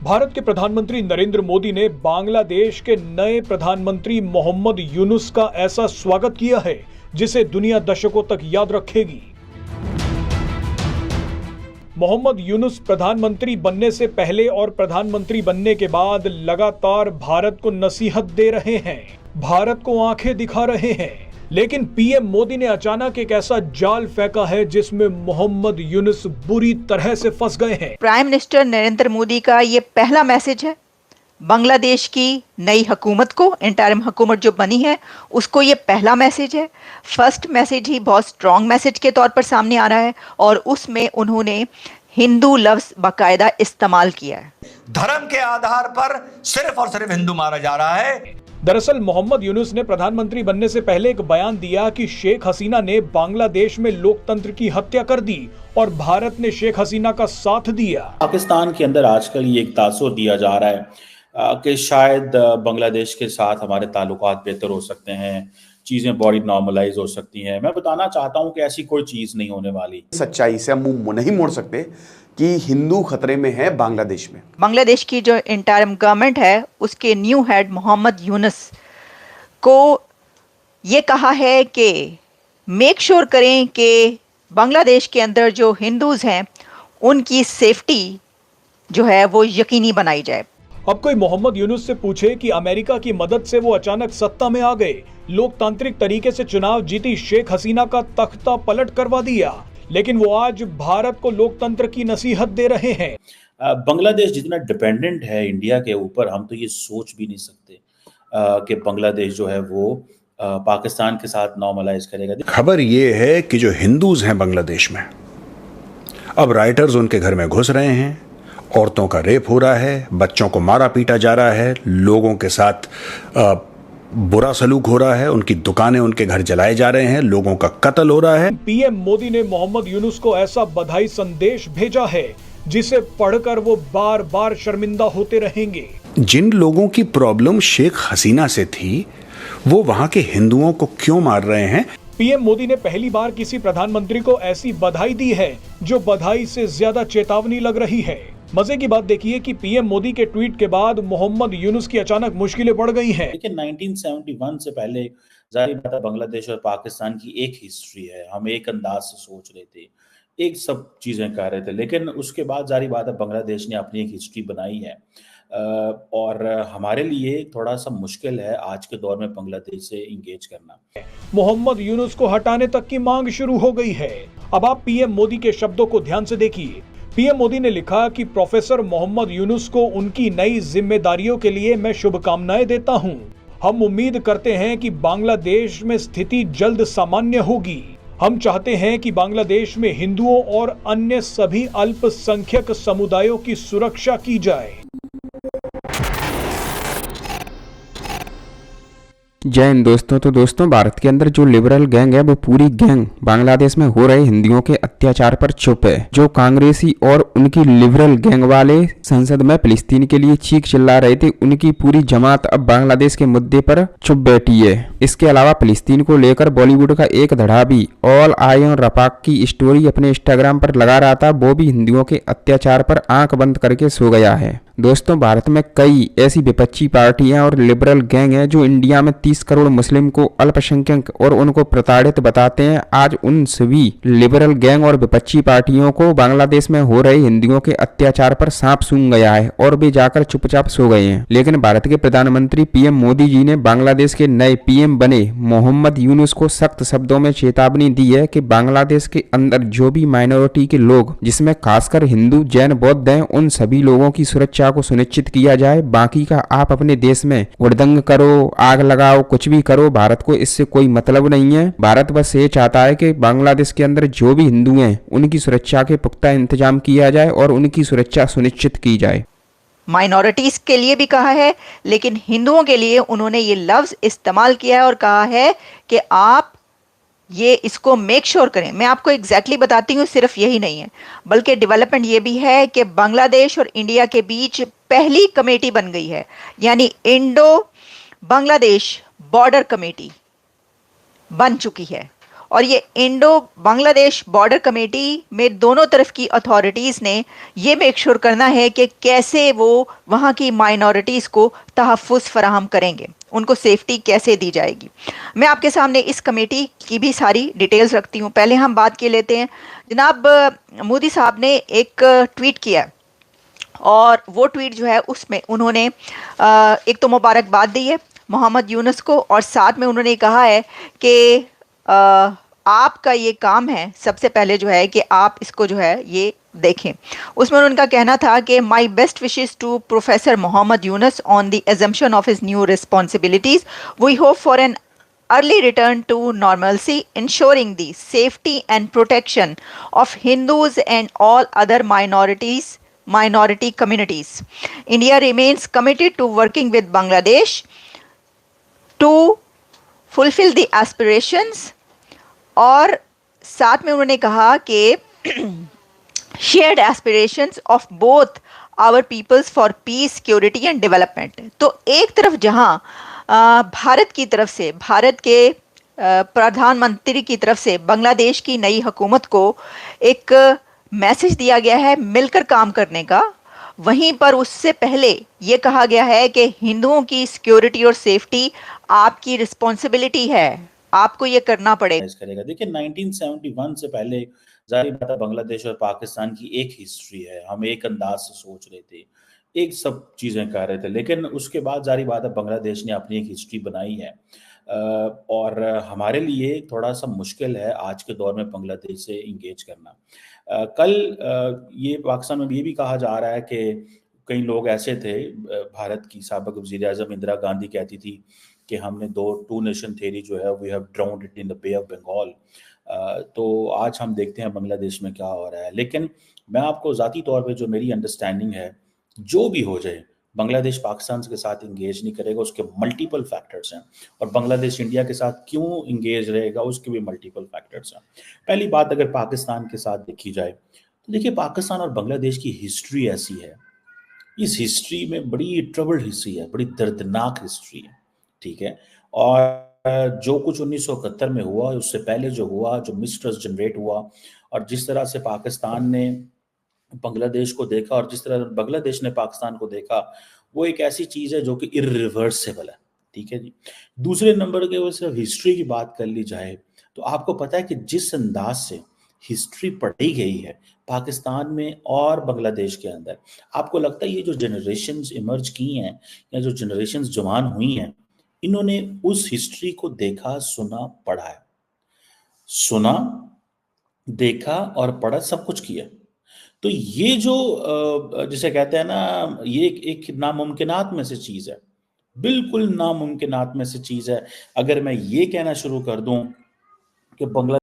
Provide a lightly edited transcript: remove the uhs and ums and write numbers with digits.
भारत के प्रधानमंत्री नरेंद्र मोदी ने बांग्लादेश के नए प्रधानमंत्री मोहम्मद यूनुस का ऐसा स्वागत किया है जिसे दुनिया दशकों तक याद रखेगी। मोहम्मद यूनुस प्रधानमंत्री बनने से पहले और प्रधानमंत्री बनने के बाद लगातार भारत को नसीहत दे रहे हैं, भारत को आंखें दिखा रहे हैं। लेकिन पीएम मोदी ने अचानक एक ऐसा जाल फेंका है जिसमें मोहम्मद यूनुस बुरी तरह से फंस गए हैं। प्राइम मिनिस्टर नरेंद्र मोदी का ये पहला मैसेज है बांग्लादेश की नई हुकूमत को, इंटरिम हुकूमत जो बनी है उसको ये पहला मैसेज है। फर्स्ट मैसेज ही बहुत स्ट्रॉन्ग मैसेज के तौर पर सामने आ रहा है और उसमें उन्होंने हिंदू लफ्ज बाकायदा इस्तेमाल किया है। धर्म के आधार पर सिर्फ और सिर्फ हिंदू मारा जा रहा है। दरअसल मोहम्मद यूनुस ने प्रधानमंत्री बनने से पहले एक बयान दिया कि शेख हसीना ने बांग्लादेश में लोकतंत्र की हत्या कर दी और भारत ने शेख हसीना का साथ दिया। पाकिस्तान के अंदर आजकल ये एक तासुर दिया जा रहा है कि शायद बांग्लादेश के साथ हमारे ताल्लुकात बेहतर हो सकते हैं, चीजें बड़ी नॉर्मलाइज हो सकती हैं। मैं बताना चाहता हूं कि ऐसी कोई चीज नहीं होने वाली। सच्चाई से हम मुंह नहीं मोड़ सकते कि हिंदू खतरे में है बांग्लादेश में। बांग्लादेश की जो इंटरिम गवर्नमेंट है उसके न्यू हेड मोहम्मद यूनुस को ये कहा है कि मेक श्योर करें कि बांग्लादेश के अंदर जो हिंदूज हैं उनकी सेफ्टी जो है वो यकीनी बनाई जाए। अब कोई मोहम्मद यूनुस से पूछे कि अमेरिका की मदद से वो अचानक सत्ता में आ गए, लोकतांत्रिक तरीके से चुनाव जीती शेख हसीना का तख्ता पलट करवा दिया, लेकिन वो आज भारत को लोकतंत्र की नसीहत दे रहे हैं। बांग्लादेश जितना डिपेंडेंट है इंडिया के ऊपर, हम तो ये सोच भी नहीं सकते कि बांग्लादेश जो है वो पाकिस्तान के साथ नॉर्मलाइज करेगा। खबर ये है कि जो हिंदूज हैं बांग्लादेश में, अब राइटर्स उनके घर में घुस रहे हैं, औरतों का रेप हो रहा है, बच्चों को मारा पीटा जा रहा है, लोगों के साथ बुरा सलूक हो रहा है, उनकी दुकानें, उनके घर जलाए जा रहे हैं, लोगों का कत्ल हो रहा है। पीएम मोदी ने मोहम्मद यूनुस को ऐसा बधाई संदेश भेजा है जिसे पढ़कर वो बार बार शर्मिंदा होते रहेंगे। जिन लोगों की प्रॉब्लम शेख हसीना से थी वो वहां के हिंदुओं को क्यों मार रहे हैं? पीएम मोदी ने पहली बार किसी प्रधानमंत्री को ऐसी बधाई दी है जो बधाई से ज्यादा चेतावनी लग रही है। मजे की बात देखिए कि पीएम मोदी के ट्वीट के बाद मोहम्मद यूनुस की अचानक मुश्किलें बढ़ गई हैं। लेकिन 1971 से पहले जाहिर बात है बांग्लादेश और पाकिस्तान की एक हिस्ट्री है, हम एक अंदाज से सोच रहे थे, एक सब चीजें कर रहे थे, लेकिन उसके बाद जाहिर बात है बांग्लादेश ने अपनी एक हिस्ट्री बनाई है और हमारे लिए थोड़ा सा मुश्किल है आज के दौर में बांग्लादेश से इंगेज करना। मोहम्मद यूनुस को हटाने तक की मांग शुरू हो गई है। अब आप पीएम मोदी के शब्दों को ध्यान से देखिए। पीएम मोदी ने लिखा कि प्रोफेसर मोहम्मद यूनुस को उनकी नई जिम्मेदारियों के लिए मैं शुभकामनाएं देता हूं। हम उम्मीद करते हैं कि बांग्लादेश में स्थिति जल्द सामान्य होगी। हम चाहते हैं कि बांग्लादेश में हिंदुओं और अन्य सभी अल्पसंख्यक समुदायों की सुरक्षा की जाए। जय हिंद दोस्तों। तो दोस्तों, भारत के अंदर जो लिबरल गैंग है वो पूरी गैंग बांग्लादेश में हो रहे हिंदुओं के अत्याचार पर चुप है। जो कांग्रेसी और उनकी लिबरल गैंग वाले संसद में फिलिस्तीन के लिए चीख चिल्ला रहे थे, उनकी पूरी जमात अब बांग्लादेश के मुद्दे पर चुप बैठी है। इसके अलावा फिलिस्तीन को लेकर बॉलीवुड का एक धड़ा भी ऑल आई ऑन रफाक की स्टोरी अपने इंस्टाग्राम पर लगा रहा था, वो भी हिंदुओं के अत्याचार पर आंख बंद करके सो गया है। दोस्तों, भारत में कई ऐसी विपक्षी पार्टियां और लिबरल गैंग हैं जो इंडिया में 30 करोड़ मुस्लिम को अल्पसंख्यक और उनको प्रताड़ित बताते हैं। आज उन सभी लिबरल गैंग और विपक्षी पार्टियों को बांग्लादेश में हो रहे हिंदुओं के अत्याचार पर सांप सूंघ गया है और वे जाकर चुपचाप सो गए हैं। लेकिन भारत के प्रधानमंत्री पीएम मोदी जी ने बांग्लादेश के नए पीएम बने मोहम्मद यूनुस को सख्त शब्दों में चेतावनी दी है कि बांग्लादेश के अंदर जो भी माइनॉरिटी के लोग, जिसमें खासकर हिंदू, जैन, बौद्ध हैं, उन सभी लोगों की सुरक्षा को सुनिश्चित किया जाए। बाकी का आप अपने देश में उड़दंग करो, आग लगाओ, कुछ भी करो, भारत को इससे कोई मतलब नहीं है। भारत बस ये चाहता है कि बांग्लादेश के अंदर जो भी हिंदू हैं उनकी सुरक्षा के पुख्ता इंतजाम किया जाए और उनकी सुरक्षा सुनिश्चित की जाए। माइनॉरिटीज के लिए भी कहा है, लेकिन हिंदुओं के लिए उन्होंने ये लफ्ज इस्तेमाल किया है और कहा है कि आप ये इसको मेक श्योर करें। मैं आपको एग्जैक्टली बताती हूँ, सिर्फ यही नहीं है बल्कि डेवलपमेंट ये भी है कि बांग्लादेश और इंडिया के बीच पहली कमेटी बन गई है, यानी इंडो बांग्लादेश बॉर्डर कमेटी बन चुकी है और ये इंडो बांग्लादेश बॉर्डर कमेटी में दोनों तरफ की अथॉरिटीज़ ने ये मेक श्योर करना है कि कैसे वो वहाँ की माइनॉरिटीज़ को तहफ़्फ़ुज़ फराहम करेंगे, उनको सेफ्टी कैसे दी जाएगी। मैं आपके सामने इस कमेटी की भी सारी डिटेल्स रखती हूँ। पहले हम बात के लेते हैं। जनाब मोदी साहब ने एक ट्वीट किया और वो ट्वीट जो है उसमें उन्होंने एक तो मुबारकबाद दी है मोहम्मद यूनुस को, और साथ में उन्होंने कहा है कि आपका ये काम है सबसे पहले जो है कि आप इसको जो है ये देखें। उसमें उनका कहना था कि my best wishes to professor Mohammad Yunus on the assumption of his new responsibilities. We hope for an early return to normalcy, ensuring the safety and protection of Hindus and all other minority communities. India remains committed to working with Bangladesh to fulfill the aspirations, और साथ में उन्होंने कहा कि shared aspirations of both our peoples for peace, security and development। तो एक तरफ जहां भारत की तरफ से, भारत के प्रधानमंत्री की तरफ से बांग्लादेश की नई हुकूमत को एक मैसेज दिया गया है मिलकर काम करने का, वहीं पर उससे पहले ये कहा गया है कि हिंदुओं की सिक्योरिटी और सेफ्टी आपकी रिस्पॉन्सिबिलिटी है, आपको ये करना पड़ेगा। देखिए 1971 से पहले जाहिर बात है बांग्लादेश और पाकिस्तान की एक हिस्ट्री है। हम एक अंदाज से सोच रहे थे, एक सब चीजें कर रहे थे, लेकिन उसके बाद जारी बात है बांग्लादेश ने अपनी एक हिस्ट्री बनाई है और हमारे लिए थोड़ा सा मुश्किल है आज के दौर में बांग्लादेश से इंगेज करना। कल ये पाकिस्तान में ये भी कहा जा रहा है कि कई लोग ऐसे थे, भारत की साबिक वज़ीर आज़म इंदिरा गांधी कहती थी कि हमने टू नेशन थ्योरी जो है we have drowned it in the bay of Bengal. तो आज हम देखते हैं बांग्लादेश में क्या हो रहा है। लेकिन मैं आपको ज़ाती तौर पे जो मेरी अंडरस्टैंडिंग है, जो भी हो जाए बांग्लादेश पाकिस्तान के साथ इंगेज नहीं करेगा, उसके मल्टीपल फैक्टर्स हैं, और बांग्लादेश इंडिया के साथ क्यों इंगेज रहेगा उसके भी मल्टीपल फैक्टर्स हैं। पहली बात अगर पाकिस्तान के साथ देखी जाए तो देखिए पाकिस्तान और बांग्लादेश की हिस्ट्री ऐसी है, इस हिस्ट्री में बड़ी ट्रबल्ड हिस्ट्री है, बड़ी दर्दनाक हिस्ट्री है, ठीक है। और जो कुछ 1971 में हुआ, उससे पहले जो हुआ, जो मिसट्रस्ट जनरेट हुआ, और जिस तरह से पाकिस्तान ने बांग्लादेश को देखा और जिस तरह बांग्लादेश ने पाकिस्तान को देखा, वो एक ऐसी चीज है जो कि इरिवर्सिबल है, ठीक है जी। दूसरे नंबर के वो सिर्फ हिस्ट्री की बात कर ली जाए तो आपको पता है कि जिस अंदाज से हिस्ट्री पढ़ी गई है पाकिस्तान में और बांग्लादेश के अंदर, आपको लगता है ये जो जनरेशंस इमर्ज की हैं या जो जनरेशंस जवान हुई हैं, इन्होंने उस हिस्ट्री को देखा, सुना, पढ़ा है, सुना, देखा और पढ़ा, सब कुछ किया। तो ये जो जिसे कहते हैं ना, ये एक नामुमकिनात में से चीज है, बिल्कुल नामुमकिनात में से चीज है। अगर मैं ये कहना शुरू कर दूं कि बांग्लादेश